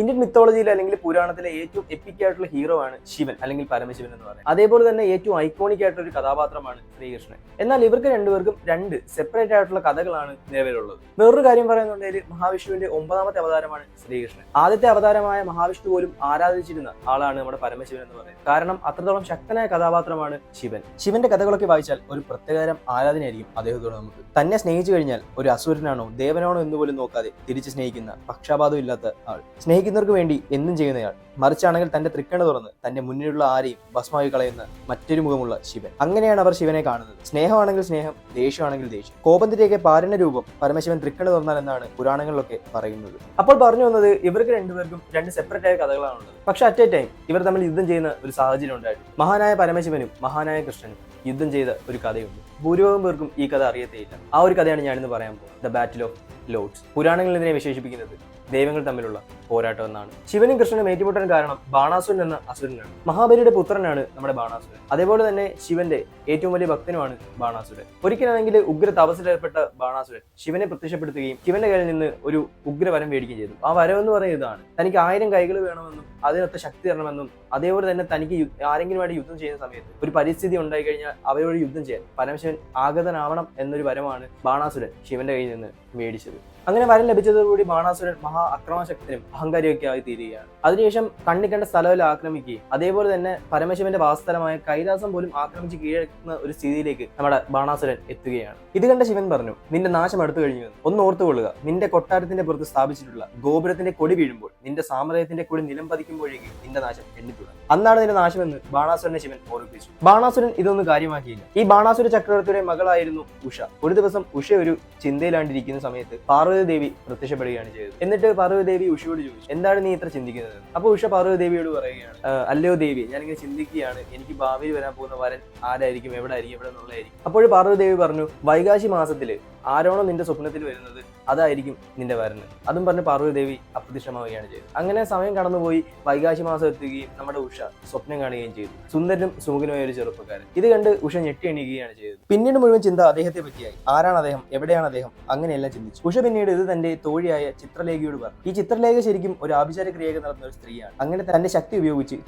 Indian മിത്തോളജിയിൽ അല്ലെങ്കിൽ പുരാണത്തിലെ ഏറ്റവും EPIC ആയിട്ടുള്ള ഹീറോ ആണ് ശിവൻ അല്ലെങ്കിൽ പരമശിവൻ എന്ന് പറയുന്നത്. അതേപോലെ തന്നെ ഏറ്റവും ഐക്കോണിക് ആയിട്ടുള്ള ഒരു കഥാപാത്രമാണ് ശ്രീകൃഷ്ണൻ. എന്നാൽ ഇവർക്ക് രണ്ടുപേർക്കും രണ്ട് സെപ്പറേറ്റ് ആയിട്ടുള്ള കഥകളാണ് നിലവിലുള്ളത്. വേറൊരു കാര്യം പറയുന്നുണ്ടെങ്കിൽ മഹാവിഷ്ണുവിന്റെ 9ാമത്തെ അവതാരമാണ് ശ്രീകൃഷ്ണൻ. ആദ്യത്തെ അവതാരമായ മഹാവിഷ്ണു പോലും ആരാധിച്ചിരുന്ന ആളാണ് നമ്മുടെ പരമശിവൻ എന്ന് പറയുന്നത്. കാരണം അത്രത്തോളം ശക്തനായ കഥാപാത്രമാണ് ശിവൻ. ശിവന്റെ കഥകളൊക്കെ വായിച്ചാൽ ഒരു പ്രത്യേകതരം ആരാധനയായിരിക്കും അദ്ദേഹത്തോട്. നമുക്ക് തന്നെ സ്നേഹിച്ചു കഴിഞ്ഞാൽ ഒരു അസുരനാണോ ദേവനാണോ എന്ന് പോലും നോക്കാതെ തിരിച്ച് സ്നേഹിക്കുന്ന പക്ഷാപാതം ഇല്ലാത്ത ആൾ, സ്നേഹിക്കുന്നവർക്ക് വേണ്ടി എന്നും ചെയ്യുന്നയാൾ. മറിച്ചാണെങ്കിൽ തന്റെ തൃക്കണ്ണ തുറന്ന് തന്റെ മുന്നിലുള്ള ആരെയും ഭസ്മായി കളയുന്ന മറ്റൊരു മുഖമുള്ള ശിവൻ. അങ്ങനെയാണ് അവർ ശിവനെ കാണുന്നത്. സ്നേഹമാണെങ്കിൽ സ്നേഹം, ദേഷ്യമാണെങ്കിൽ ദേഷ്യം. കോപത്തിന്റെയൊക്കെ പാരന രൂപം പരമശിവൻ തൃക്കണ്ണ തുറന്നാൽ എന്നാണ് പുരാണങ്ങളിലൊക്കെ പറയുന്നത്. അപ്പോൾ പറഞ്ഞു വന്നത് ഇവർക്ക് രണ്ടുപേർക്കും രണ്ട് സെപ്പറേറ്റ് ആയ കഥകളാണുള്ളത്. പക്ഷെ അറ്റ് എ ടൈം ഇവർ തമ്മിൽ യുദ്ധം ചെയ്യുന്ന ഒരു സാഹചര്യം ഉണ്ടായിരുന്നു. മഹാനായ പരമശിവനും മഹാനായ കൃഷ്ണനും യുദ്ധം ചെയ്ത ഒരു കഥയുണ്ട്. ഭൂരിഭാഗം പേർക്കും ഈ കഥ അറിയത്തേയില്ല. ആ ഒരു കഥയാണ് ഞാനിന്ന് പറയാൻ പോകുന്നത്. The battle of Lord's. പുരാണങ്ങളിൽ ഇതിനെ വിശേഷിപ്പിക്കുന്നത് ദൈവങ്ങൾ തമ്മിലുള്ള പോരാട്ടം എന്നാണ്. ശിവനും കൃഷ്ണനും ഏറ്റുമുട്ടാൻ കാരണം ബാണാസുരൻ എന്ന അസുരനാണ്. മഹാബലിയുടെ പുത്രനാണ് നമ്മുടെ ബാണാസുരൻ. അതേപോലെ തന്നെ ശിവന്റെ ഏറ്റവും വലിയ ഭക്തനുമാണ് ബാണാസുരൻ. ഒരിക്കലാണെങ്കിൽ ഉഗ്ര തപസ്സിലേർപ്പെട്ട ബാണാസുരൻ ശിവനെ പ്രത്യക്ഷപ്പെടുത്തുകയും ശിവന്റെ കയ്യിൽ നിന്ന് ഒരു ഉഗ്രവരം മേടിക്കുകയും ചെയ്തു. ആ വരം എന്ന് പറയുന്നത് ഇതാണ്: തനിക്ക് 1000 കൈകൾ വേണമെന്നും അതിനൊത്ത ശക്തി തരണമെന്നും അതേപോലെ തന്നെ തനിക്ക് ആരെങ്കിലും വേണ്ടി യുദ്ധം ചെയ്യുന്ന സമയത്ത് ഒരു പരിസ്ഥിതി ഉണ്ടായി കഴിഞ്ഞാൽ അവരോട് യുദ്ധം ചെയ്യാൻ പരമശിവൻ ആഗതനാവണം എന്നൊരു വരമാണ് ബാണാസുരൻ ശിവന്റെ കയ്യിൽ നിന്ന് മേടിച്ചത്. അങ്ങനെ വരം ലഭിച്ചതോടുകൂടി ബാണാസുരൻ മഹാ അക്രമശക്തനും അഹങ്കാരിയൊക്കെ ആയി തീരുകയാണ്. അതിനുശേഷം കണ്ട സ്ഥലമെല്ലാം ആക്രമിക്കുകയും അതേപോലെ തന്നെ പരമശിവന്റെ വാസസ്ഥലമായ കൈലാസം പോലും ആക്രമിച്ച് കീഴടക്കുന്ന ഒരു സ്ഥിതിയിലേക്ക് നമ്മുടെ ബാണാസുരൻ എത്തുകയാണ്. ഇത് കണ്ട ശിവൻ പറഞ്ഞു, നിന്റെ നാശം അടുത്തു കഴിഞ്ഞു. ഒന്ന് ഓർത്തുകൊള്ളുക, നിന്റെ കൊട്ടാരത്തിന്റെ പുറത്ത് സ്ഥാപിച്ചിട്ടുള്ള ഗോപുരത്തിന്റെ കൊടി വീഴുമ്പോൾ, നിന്റെ സാമ്രാജ്യത്തിന്റെ കൊടി നിലം പതിക്കുമ്പോഴേക്കും നിന്റെ നാശം എണ്ണിത്തുടങ്ങും. അന്നാണ് നിന്റെ നാശമെന്ന് ബാണാസുരനെ ശിവൻ ഓർമ്മിപ്പിച്ചു. ബാണാസുരൻ ഇതൊന്നും കാര്യമാക്കിയില്ല. ഈ ബാണാസുര ചക്രവർത്തിയുടെ മകളായിരുന്നു ഉഷ. ഒരു ദിവസം ഉഷ ഒരു ചിന്തയിലാണ്ടിരിക്കുന്ന സമയത്ത് പാർവതി പ്രത്യക്ഷപ്പെടുകയാണ് ചെയ്തത്. എന്നിട്ട് പാർവതി ദേവി ഉഷയോട് ചോദിച്ചു, എന്താണ് നീ ഇത്ര ചിന്തിക്കുന്നത്? അപ്പൊ ഉഷ പാർവതി ദേവിയോട് പറയുകയാണ്, അല്ലയോ ദേവി, ഞാനിങ്ങനെ ചിന്തിക്കുകയാണ്, എനിക്ക് ഭാവിയിൽ വരാൻ പോകുന്ന വരൻ ആരായിരിക്കും, എവിടെ എന്നുള്ളതായിരിക്കും. അപ്പോൾ പാർവതി ദേവി പറഞ്ഞു, വൈകാശി മാസത്തില് ആരാണോ നിന്റെ സ്വപ്നത്തിൽ വരുന്നത് അതായിരിക്കും നിന്റെ വരന്. അതും പറഞ്ഞ് പാർവതി ദേവി അപ്രത്യക്ഷമാവുകയാണ് ചെയ്തത്. അങ്ങനെ സമയം കടന്നുപോയി വൈകാശി മാസം എത്തുകയും നമ്മുടെ ഉഷ സ്വപ്നം കാണുകയും ചെയ്തു. സുന്ദരനും സുമുഖനുമായ ഒരു ചെറുപ്പക്കാരൻ. ഇത് കണ്ട് ഉഷ ഞെട്ടി എണീക്കുകയാണ് ചെയ്തത്. പിന്നീട് മുഴുവൻ ചിന്ത അദ്ദേഹത്തെ പറ്റിയായി. ആരാണ് അദ്ദേഹം, എവിടെയാണ് അദ്ദേഹം, അങ്ങനെയെല്ലാം ചിന്തിച്ചു. ഉഷ പിന്നീട് ഇത് തന്റെ തോഴിയായ ചിത്രലേഖയോട് പറഞ്ഞു. ഈ ചിത്രലേഖ ശരിക്കും ഒരു ആഭിചാര ക്രിയയൊക്കെ നടന്ന ഒരു സ്ത്രീയാണ്. അങ്ങനെ തന്റെ ശക്തി ഉപയോഗിച്ച്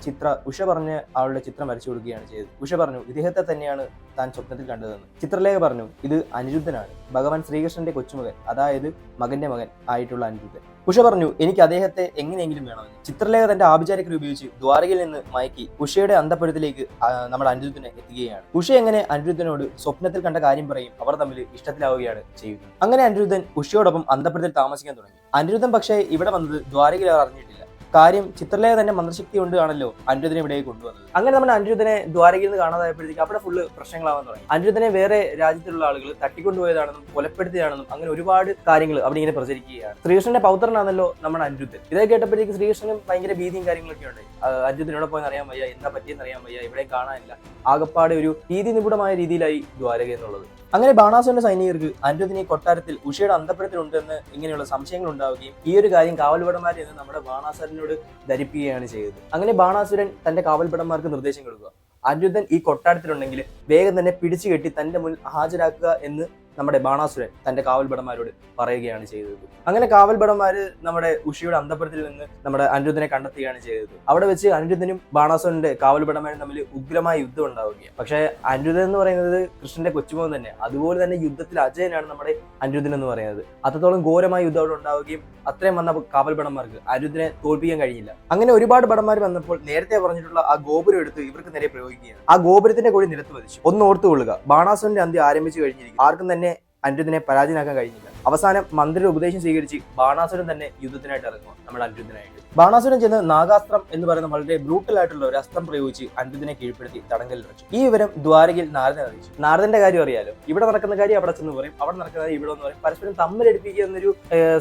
ഉഷ പറഞ്ഞ ആളുടെ ചിത്രം വരച്ചു കൊടുക്കുകയാണ് ചെയ്തത്. ഉഷ പറഞ്ഞു, ഇദ്ദേഹത്തെ തന്നെയാണ് താൻ സ്വപ്നത്തിൽ കണ്ടതെന്ന്. ചിത്രലേഖ പറഞ്ഞു, ഇത് അനിരുദ്ധനാണ്, ഭഗവാൻ ശ്രീകൃഷ്ണന്റെ കൊച്ചുമകൻ, അതായത് മകന്റെ മകൻ ആയിട്ടുള്ള അനിരുദ്ധൻ. ഉഷ പറഞ്ഞു, എനിക്ക് അദ്ദേഹത്തെ എങ്ങനെയെങ്കിലും വേണമെന്ന്. ചിത്രലേഖ തന്റെ ആഭിചാരക്രിയ ഉപയോഗിച്ച് ദ്വാരകയിൽ നിന്ന് മയക്കി ഉഷയുടെ അന്തഃപുരത്തിലേക്ക് നമ്മുടെ അനിരുദ്ധനെ എത്തുകയാണ്. ഉഷ എങ്ങനെ അനിരുദ്ധനോട് സ്വപ്നത്തിൽ കണ്ട കാര്യം പറയും, അവർ തമ്മിൽ ഇഷ്ടത്തിലാവുകയാണ് ചെയ്യുന്നത്. അങ്ങനെ അനിരുദ്ധൻ ഉഷയോടൊപ്പം അന്തഃപുരത്തിൽ താമസിക്കാൻ തുടങ്ങി. അനിരുദ്ധൻ പക്ഷേ ഇവിടെ വന്നത് ദ്വാരകയിൽ അവർ അറിഞ്ഞിട്ടില്ല. കാര്യം ചിത്രലേഖ തന്നെ മന്ത്രശക്തി കൊണ്ട് ആണല്ലോ അനിരുദ്ധനെ ഇവിടെ കൊണ്ടുവന്നത്. അങ്ങനെ നമ്മുടെ അനിരുദ്ധനെ ദ്വാരകയിൽ നിന്ന് കാണാതായപ്പോഴത്തേക്ക് അവിടെ ഫുള്ള് പ്രശ്നങ്ങളാവാൻ തുടങ്ങി. അനിരുദ്ധനെ വേറെ രാജ്യത്തിലുള്ള ആളുകൾ തട്ടിക്കൊണ്ടുപോയതാണെന്നും കൊലപ്പെടുത്തിയതാണെന്നും അങ്ങനെ ഒരുപാട് കാര്യങ്ങൾ അവിടെ ഇങ്ങനെ പ്രചരിക്കുകയാണ്. ശ്രീകൃഷ്ണന്റെ പൗത്രനാണല്ലോ നമ്മുടെ അനിരുദ്ധൻ. ഇതൊക്കെ കേട്ടപ്പോഴേക്ക് ശ്രീകൃഷ്ണനും ഭയങ്കര ഭീതിയും കാര്യങ്ങളൊക്കെ ഉണ്ടായി. അനിരുദ്ധനോടെ പോയെന്ന് അറിയാൻ വയ്യ, എന്താ പറ്റിയെന്ന് അറിയാൻ വയ്യ, ഇവിടെ കാണാനില്ല. ആകപ്പാടെ ഒരു ഭീതി നിപുണമായ രീതിയിലായി ദ്വാരക എന്നുള്ളത്. അങ്ങനെ ബാണാസുരന്റെ സൈനികർക്ക് അനിരുദ്ധനെ കൊട്ടാരത്തിൽ ഉഷയുടെ അന്തഃപുരത്തിലുണ്ടെന്ന് ഇങ്ങനെയുള്ള സംശയങ്ങൾ ഉണ്ടാവുകയും ഈ ഒരു കാര്യം കാവൽഭടന്മാരെ എന്ന് നമ്മുടെ ബാണാസുരനോട് ധരിപ്പിക്കുകയാണ് ചെയ്തത്. അങ്ങനെ ബാണാസുരൻ തന്റെ കാവൽഭടന്മാർക്ക് നിർദ്ദേശം കൊടുക്കുക, അനിരുദ്ധൻ ഈ കൊട്ടാരത്തിലുണ്ടെങ്കിൽ വേഗം തന്നെ പിടിച്ചു കെട്ടി തന്റെ മുന്നിൽ ഹാജരാക്കുക എന്ന് നമ്മുടെ ബാണാസുരൻ തന്റെ കാവൽഭടന്മാരോട് പറയുകയാണ് ചെയ്തത്. അങ്ങനെ കാവൽഭടന്മാര് നമ്മുടെ ഉഷയുടെ അന്തഃപുരത്തിൽ നിന്ന് നമ്മുടെ അനിരുദ്ധനെ കണ്ടെത്തുകയാണ് ചെയ്തത്. അവിടെ വെച്ച് അനിരുദ്ധനും ബാണാസുരന്റെ കാവൽഭടന്മാരും തമ്മിൽ ഉഗ്രമായ യുദ്ധം ഉണ്ടാവുകയാണ്. പക്ഷേ അനിരുദ്ധൻ എന്ന് പറയുന്നത് കൃഷ്ണന്റെ കൊച്ചുമോൻ തന്നെ, അതുപോലെ തന്നെ യുദ്ധത്തിൽ അജയനാണ് നമ്മുടെ അനിരുദ്ധൻ എന്ന് പറയുന്നത്. അത്രത്തോളം ഘോരമായ യുദ്ധം അവിടെ ഉണ്ടാവുകയും അത്രയും വന്ന കാവൽഭടന്മാർക്ക് അനിരുദ്ധനെ തോൽപ്പിക്കാൻ കഴിഞ്ഞില്ല. അങ്ങനെ ഒരുപാട് ഭടന്മാർ വന്നപ്പോൾ നേരത്തെ പറഞ്ഞിട്ടുള്ള ആ ഗോപുരം എടുത്ത് ഇവർക്ക് നേരെ പ്രയോഗിക്കുകയാണ്. ആ ഗോപുരത്തിന്റെ കൂടി നിരത്ത് വധിച്ചു. ഒന്ന് ഓർത്തുകൊള്ളുക, ബാണാസുരന്റെ അന്ത്യം ആരംഭിച്ചു കഴിഞ്ഞിരിക്കും. ആർക്കും തന്നെ അനിരുദ്ധനെ പരാജയനാക്കാൻ കഴിഞ്ഞില്ല. അവസാനം മന്ത്രിയുടെ ഉപദേശം സ്വീകരിച്ച് ബാണാസുരൻ തന്നെ യുദ്ധത്തിനായിട്ട് ഇറങ്ങുക നമ്മുടെ അനിരുദ്ധനായിട്ട്. ബാണാസുരൻ ചെന്ന് നാഗാസ്ത്രം എന്ന് പറയുന്ന വളരെ ബ്രൂട്ടൽ ആയിട്ടുള്ള ഒരു അസ്ത്രം പ്രയോഗിച്ച് അനിരുദ്ധനെ കീഴ്പ്പെടുത്തി തടങ്കലിൽ വെച്ചു. ഈ വിവരം ദ്വാരകയിൽ നാരദനെ അറിയിച്ചു. നാരദന്റെ കാര്യം അറിയാലോ, ഇവിടെ നടക്കുന്ന കാര്യം അവിടെ ചെന്ന് പറയും, അവിടെ നടക്കുന്ന കാര്യം ഇവിടെ എന്ന് പറയും. പരസ്പരം തമ്മിലടിപ്പിക്കുക എന്നൊരു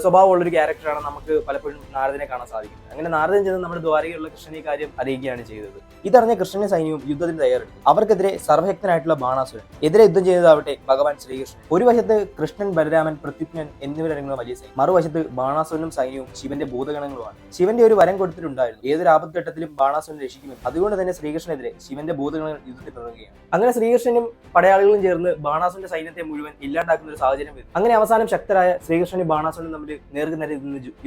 സ്വഭാവമുള്ളൊരു ക്യാരക്ടറാണ് നമുക്ക് പലപ്പോഴും നാരദനെ കാണാൻ സാധിക്കുന്നത്. അങ്ങനെ നാരദൻ ചെന്ന് നമ്മുടെ ദ്വാരകയിലുള്ള കൃഷ്ണനെ കാര്യം അറിയിക്കുകയാണ് ചെയ്തത്. ഇതറിഞ്ഞ കൃഷ്ണന്റെ സൈന്യവും യുദ്ധത്തിന് തയ്യാറെടുത്തു. അവർക്കെതിരെ സർവശക്തനായിട്ടുള്ള ബാണാസുരൻ, എതിരെ യുദ്ധം ചെയ്തതാവട്ടെ ഭഗവാൻ ശ്രീകൃഷ്ണൻ. ഒരു വശത്ത് വശത്ത് കൃഷ്ണൻ, ബലരാമൻ, പ്രത്യുഘ്നൻ എന്നിവരടങ്ങുന്ന വലിയ സൈന്യം, മറുവശത്ത് ബാണാസുരനും സൈന്യവും ശിവന്റെ ഭൂതഗണങ്ങളുമാണ്. ശിവന്റെ ഒരു വരം കൊടുത്തിട്ടുണ്ടായിരുന്നു, ഏതൊരു ആപത്ഘട്ടത്തിലും ബാണാസുരനെ രക്ഷിക്കുമെന്ന്. അതുകൊണ്ട് തന്നെ ശ്രീകൃഷ്ണനെതിരെ ശിവന്റെ ഭൂതഗണങ്ങൾ യുദ്ധത്തിൽ തുടങ്ങുകയാണ്. അങ്ങനെ ശ്രീകൃഷ്ണനും പടയാളികളും ചേർന്ന് ബാണാസുരന്റെ സൈന്യത്തെ മുഴുവൻ ഇല്ലാണ്ടാക്കുന്ന ഒരു സാഹചര്യം വരും. അങ്ങനെ അവസാനം ശക്തരായ ശ്രീകൃഷ്ണനും ബാണാസുരനും തമ്മിൽ നേർക്കുനേരെ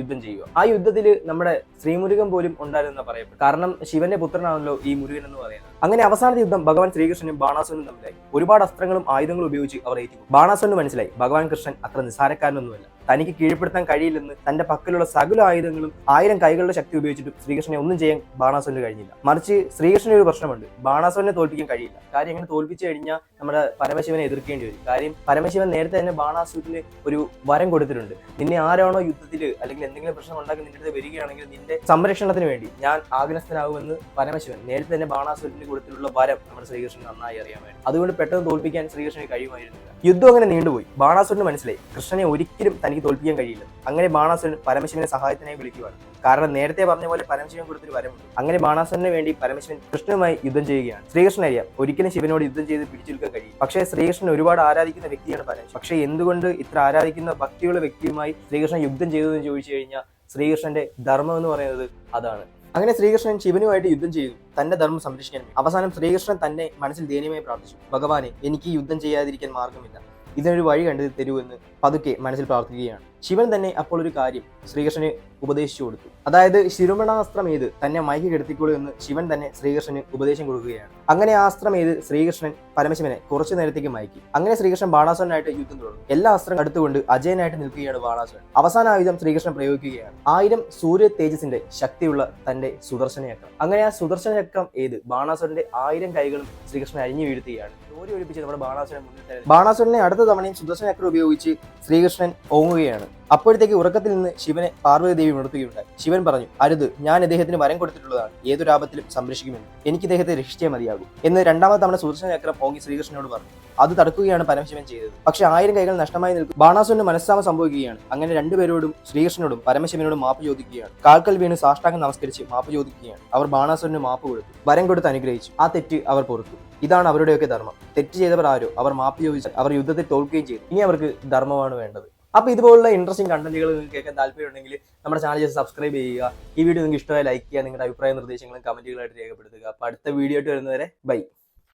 യുദ്ധം ചെയ്യുക. ആ യുദ്ധത്തിൽ നമ്മുടെ ശ്രീമുരുകൻ പോലും ഉണ്ടായിരുന്ന പറയപ്പെടും. കാരണം ശിവന്റെ പുത്രനാണല്ലോ ഈ മുരുകൻ എന്ന് പറയുന്നത്. അങ്ങനെ അവസാനത്തെ യുദ്ധം ഭഗവാൻ ശ്രീകൃഷ്ണനും ബാണാസുരനും തമ്മിലായി. ഒരുപാട് അസ്ത്രങ്ങളും ആയുധങ്ങളും ഉപയോഗിച്ച് അവർ ഏറ്റുമുട്ടി. ബാണാസുരന് മനസ്സിലായി ഭഗവാൻ കൃഷ്ണൻ അത്ര നിസ്സാരക്കാരനൊന്നുമല്ല, തനിക്ക് കീഴ്പ്പെടുത്താൻ കഴിയില്ലെന്ന്. തന്റെ പക്കലുള്ള സകല ആയുധങ്ങളും 1000 കൈകളുടെ ശക്തി ഉപയോഗിച്ചിട്ടും ശ്രീകൃഷ്ണനെ ഒന്നും ചെയ്യാൻ ബാണാസുരന് കഴിഞ്ഞില്ല. മറിച്ച് ശ്രീകൃഷ്ണന് ഒരു പ്രശ്നമുണ്ട്, ബാണാസുരനെ തോൽപ്പിക്കാൻ കഴിയില്ല. കാര്യം അങ്ങനെ തോൽപ്പിച്ചു കഴിഞ്ഞാൽ നമ്മുടെ പരമശിവനെ എതിർക്കേണ്ടി വരും. കാര്യം പരമശിവൻ നേരത്തെ തന്നെ ബാണാസുരന് ഒരു വരം കൊടുത്തിട്ടുണ്ട്, നിന്നെ ആരാണോ യുദ്ധത്തിൽ അല്ലെങ്കിൽ എന്തെങ്കിലും പ്രശ്നം ഉണ്ടാക്കി നിന്റെ അടുത്ത് വരികയാണെങ്കിൽ നിന്റെ സംരക്ഷണത്തിന് വേണ്ടി ഞാൻ ആഗ്നസ്ഥനാകുമെന്ന് പരമശിവൻ നേരത്തെ തന്നെ ബാണാസുരന് കൊടുത്തിട്ടുള്ള വരം നമ്മുടെ ശ്രീകൃഷ്ണൻ നന്നായി അറിയാമായിരുന്നു. അതുകൊണ്ട് പെട്ടെന്ന് തോൽപ്പിക്കാൻ ശ്രീകൃഷ്ണന് കഴിയുമായിരുന്നില്ല. യുദ്ധം അങ്ങനെ നീണ്ടുപോയി. ബാണാസുരന് മനസ്സിലായി കൃഷ്ണനെ ഒരിക്കലും തനിക്ക് തോൽപ്പിക്കാൻ കഴിയില്ല. അങ്ങനെ ബാണാസുരൻ പരമശിവനെ സഹായത്തിനായി വിളിക്കുകയാണ്. കാരണം നേരത്തെ പറഞ്ഞ പോലെ പരമശിവൻ കൊടുത്തൊരു വരമുണ്ട്. അങ്ങനെ ബാണാസുരന് വേണ്ടി പരമശിവൻ കൃഷ്ണനുമായി യുദ്ധം ചെയ്യുകയാണ്. ശ്രീകൃഷ്ണൻ അറിയാം ഒരിക്കലും ശിവനോട് യുദ്ധം ചെയ്ത് പിടിച്ചെടുക്കാൻ കഴിയും. പക്ഷേ ശ്രീകൃഷ്ണൻ ഒരുപാട് ആരാധിക്കുന്ന വ്യക്തിയാണ് പരമശിവൻ. പക്ഷേ എന്തുകൊണ്ട് ഇത്ര ആരാധിക്കുന്ന ഭക്തിയുള്ള വ്യക്തിയുമായി ശ്രീകൃഷ്ണൻ യുദ്ധം ചെയ്തതെന്ന് ചോദിച്ചു കഴിഞ്ഞാൽ ശ്രീകൃഷ്ണന്റെ ധർമ്മം എന്ന് പറയുന്നത് അതാണ്. അങ്ങനെ ശ്രീകൃഷ്ണൻ ശിവനുമായിട്ട് യുദ്ധം ചെയ്തു, തന്റെ ധർമ്മം സംരക്ഷിക്കാൻ വേണ്ടി. അവസാനം ശ്രീകൃഷ്ണൻ തന്നെ മനസ്സിൽ ദയനീയമായി പ്രാർത്ഥിച്ചു, ഭഗവാനെ എനിക്ക് യുദ്ധം ചെയ്യാതിരിക്കാൻ മാർഗമില്ല, ഇതിനൊരു വഴി കണ്ടു തരുമെന്ന് പതുക്കെ മനസ്സിൽ പ്രാർത്ഥിക്കുകയാണ്. ശിവൻ തന്നെ അപ്പോൾ ഒരു കാര്യം ശ്രീകൃഷ്ണന് ഉപദേശിച്ചു കൊടുത്തു. അതായത് ശിരോമണാസ്ത്രം ഏത് തന്നെ മയക്കി കെടുത്തിക്കോളൂ എന്ന് ശിവൻ തന്നെ ശ്രീകൃഷ്ണന് ഉപദേശം കൊടുക്കുകയാണ്. അങ്ങനെ ആ അസ്ത്രം ഏത് ശ്രീകൃഷ്ണൻ പരമശിവനെ കുറച്ചു നേരത്തേക്ക് മയക്കി. അങ്ങനെ ശ്രീകൃഷ്ണൻ ബാണാസുരനായിട്ട് യുദ്ധം തുടങ്ങും. എല്ലാ അസ്ത്രം അടുത്തുകൊണ്ട് അജയനായിട്ട് നിൽക്കുകയാണ് ബാണാസുരൻ. അവസാന ആയുധം ശ്രീകൃഷ്ണൻ പ്രയോഗിക്കുകയാണ്. 1000 സൂര്യ തേജസിന്റെ ശക്തിയുള്ള തന്റെ സുദർശന ചക്രം. അങ്ങനെ ആ സുദർശന ചക്രം ഏത് ബാണാസുരന്റെ 1000 കൈകളും ശ്രീകൃഷ്ണൻ അരിഞ്ഞു വീഴ്ത്തുകയാണ്. ജോലി ഒഴിപ്പിച്ച് നമ്മുടെ ബാണാസുരനെ മുന്നിൽ ബാണാസുരനെ അടുത്ത തവണയും സുദർശന ചക്രം ഉപയോഗിച്ച് ശ്രീകൃഷ്ണൻ ഓങ്ങുകയാണ്. അപ്പോഴത്തേക്ക് ഉറക്കത്തിൽ നിന്ന് ശിവനെ പാർവതി ദേവി ഉണർത്തുകയുണ്ടായി. ശിവൻ പറഞ്ഞു, അരുത്, ഞാൻ ഇദ്ദേഹത്തിന് വരം കൊടുത്തിട്ടുള്ളതാണ്, ഏതൊരാപത്തിലും സംരക്ഷിക്കുമെന്ന്, എനിക്ക് ഇദ്ദേഹത്തെ രക്ഷിച്ചേ മതിയാകൂ എന്ന് രണ്ടാമത്തെ തവണ സുദർശന ചക്രം ഓങ്ങി ശ്രീകൃഷ്ണനോട് പറഞ്ഞു. അത് തടുക്കുകയാണ് പരമശിവൻ ചെയ്തത്. പക്ഷെ 1000 കൈകൾ നഷ്ടമായി നിൽക്കും. ബാണാസുരന് മനസ്സാമം സംഭവിക്കുകയാണ്. അങ്ങനെ രണ്ടുപേരോടും ശ്രീകൃഷ്ണനോടും പരമശിവനോടും മാപ്പ് ചോദിക്കുകയാണ്. കാൽക്കൽ വീണ് സാഷ്ടാംഗം നമസ്കരിച്ച് മാപ്പ് ചോദിക്കുകയാണ്. അവർ ബാണാസുരന് മാപ്പ് കൊടുത്തു, വരം കൊടുത്ത് അനുഗ്രഹിച്ചു. ആ തെറ്റ് അവർ പൊറുത്തു. ഇതാണ് അവരുടെയൊക്കെ ധർമ്മം. തെറ്റ് ചെയ്തവർ ആരോ അവർ മാപ്പ് ചോദിച്ച് അവർ യുദ്ധത്തിൽ തോൽക്കുകയും ചെയ്തു. ഇനി അവർക്ക് ധർമ്മമാണ് വേണ്ടത്. അപ്പോൾ ഇതുപോലുള്ള ഇൻട്രസ്റ്റിംഗ് കണ്ടന്റുകൾ നിങ്ങൾക്ക് കേൾക്കാൻ താല്പര്യമുണ്ടെങ്കിൽ നമ്മുടെ ചാനൽ ജസ്റ്റ് സബ്സ്ക്രൈബ് ചെയ്യുക. ഈ വീഡിയോ നിങ്ങൾക്ക് ഇഷ്ടമായി ലൈക്ക് ചെയ്യുക. നിങ്ങളുടെ അഭിപ്രായ നിർദ്ദേശങ്ങളും കമന്റുകളായിട്ട് രേഖപ്പെടുത്തുക. അപ്പോൾ അടുത്ത വീഡിയോ ആയിട്ട് വരുന്നവരെ ബൈ.